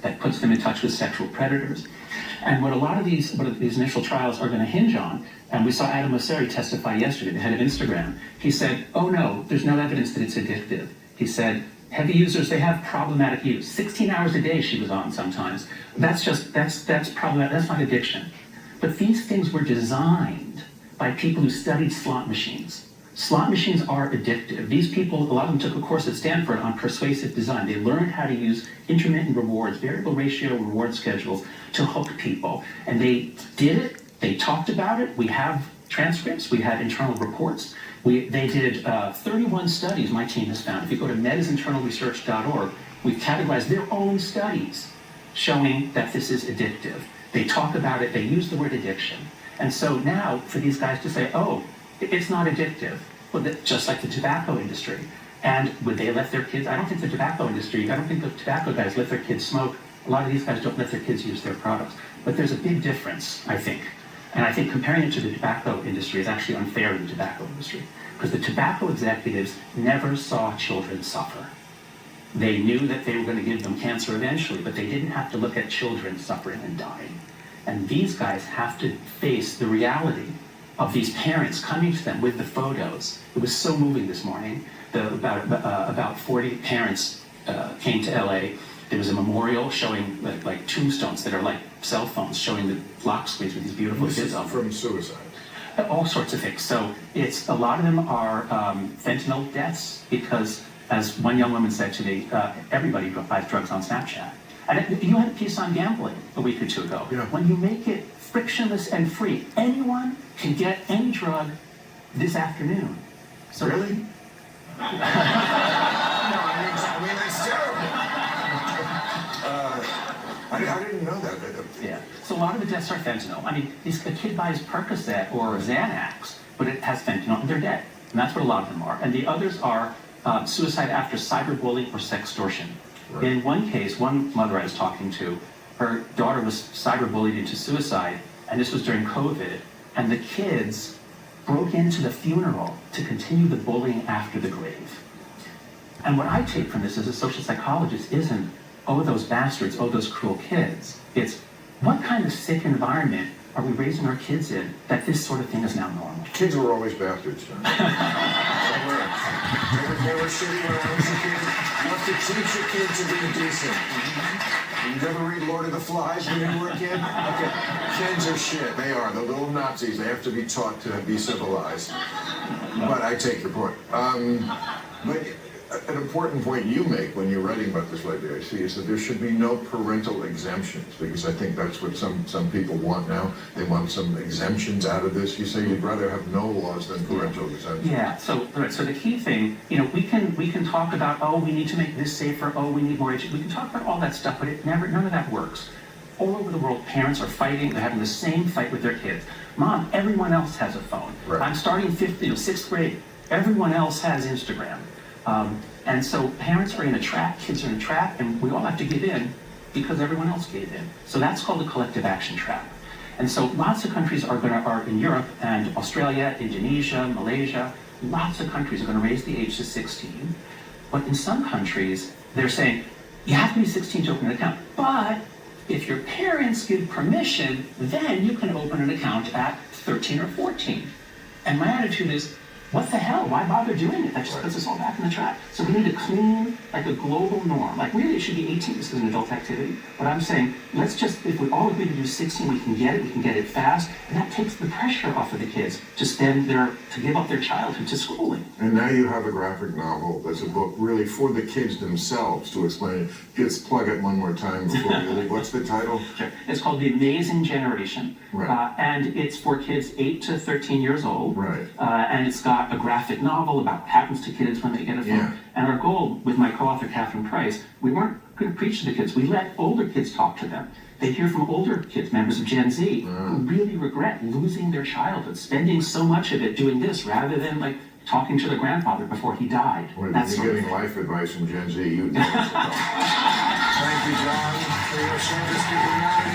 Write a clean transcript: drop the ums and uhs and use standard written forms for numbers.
that puts them in touch with sexual predators. And what a lot of these initial trials are going to hinge on, and we saw Adam Mosseri testify yesterday, the head of Instagram. He said, oh no, there's no evidence that it's addictive. He said, heavy users, they have problematic use. 16 hours a day she was on sometimes. That's problematic, that's not addiction. But these things were designed by people who studied slot machines. Slot machines are addictive. These people, a lot of them took a course at Stanford on persuasive design. They learned how to use intermittent rewards, variable ratio reward schedules to hook people. And they did it, they talked about it. We have transcripts, we have internal reports. They did 31 studies, my team has found. If you go to medisinternalresearch.org, we've categorized their own studies showing that this is addictive. They talk about it, they use the word addiction. And so now for these guys to say, oh, it's not addictive, well, just like the tobacco industry. And would they let their kids, I don't think the tobacco guys let their kids smoke. A lot of these guys don't let their kids use their products. But there's a big difference, I think. And I think comparing it to the tobacco industry is actually unfair to the tobacco industry, because the tobacco executives never saw children suffer. They knew that they were going to give them cancer eventually, but they didn't have to look at children suffering and dying. And these guys have to face the reality of these parents coming to them with the photos. It was so moving this morning. About 40 parents came to LA. There was a memorial showing like tombstones that are like cell phones, showing the lock screens with these beautiful kids on them. From suicide? All sorts of things. So a lot of them are fentanyl deaths because, as one young woman said to me, everybody buys drugs on Snapchat. And you had a piece on gambling a week or two ago. Yeah. When you make it frictionless and free, anyone can get any drug this afternoon. So really? No, I mean that's terrible. I didn't know that. Yeah. So a lot of the deaths are fentanyl. I mean, a kid buys Percocet or Xanax, but it has fentanyl, and they're dead. And that's what a lot of them are. And the others are suicide after cyberbullying or sextortion. Right. In one case, one mother I was talking to, her daughter was cyberbullied into suicide, and this was during COVID, and the kids broke into the funeral to continue the bullying after the grave. And what I take from this as a social psychologist isn't, oh, those bastards, oh, those cruel kids. It's, what kind of sick environment are we raising our kids in that this sort of thing is now normal? Kids were always bastards, John. They were shitty when I was a kid. You have to teach your kid to be decent. You never read Lord of the Flies when you were a kid? Okay, kids are shit. They are. The little Nazis. They have to be taught to be civilized. But I take your point. But an important point you make when you're writing about this lately, I see, is that there should be no parental exemptions, because I think that's what some people want now. They want some exemptions out of this. You say you'd rather have no laws than parental exemptions. Yeah, so the key thing, we can talk about, oh, we need to make this safer, oh, we need more education. We can talk about all that stuff, but none of that works. All over the world, parents are fighting, they're having the same fight with their kids. Mom, everyone else has a phone. Right. I'm starting sixth grade. Everyone else has Instagram. And so parents are in a trap, kids are in a trap, and we all have to give in because everyone else gave in. So that's called a collective action trap. And so lots of countries are in Europe and Australia, Indonesia, Malaysia, lots of countries are going to raise the age to 16. But in some countries, they're saying, you have to be 16 to open an account. But if your parents give permission, then you can open an account at 13 or 14. And my attitude is, what the hell? Why bother doing it? That just puts us all back in the trap. So we need to clean like a global norm. Like really it should be 18, this is an adult activity. But I'm saying, if we all agree to do 16, we can get it fast. And that takes the pressure off of the kids to give up their childhood to schooling. And now you have a graphic novel that's a book really for the kids themselves to explain it. Let's plug it one more time before we leave. What's the title? Sure. It's called The Amazing Generation. Right. And it's for kids 8 to 13 years old. Right. And it's got a graphic novel about what happens to kids when they get a phone. Yeah. And our goal with my co-author, Catherine Price, we weren't going to preach to the kids. We let older kids talk to them. They hear from older kids, members of Gen Z, who really regret losing their childhood, spending so much of it doing this rather than talking to their grandfather before he died. Well, if you're getting life advice from Gen Z, you know. Thank you, John, for your service to humanity.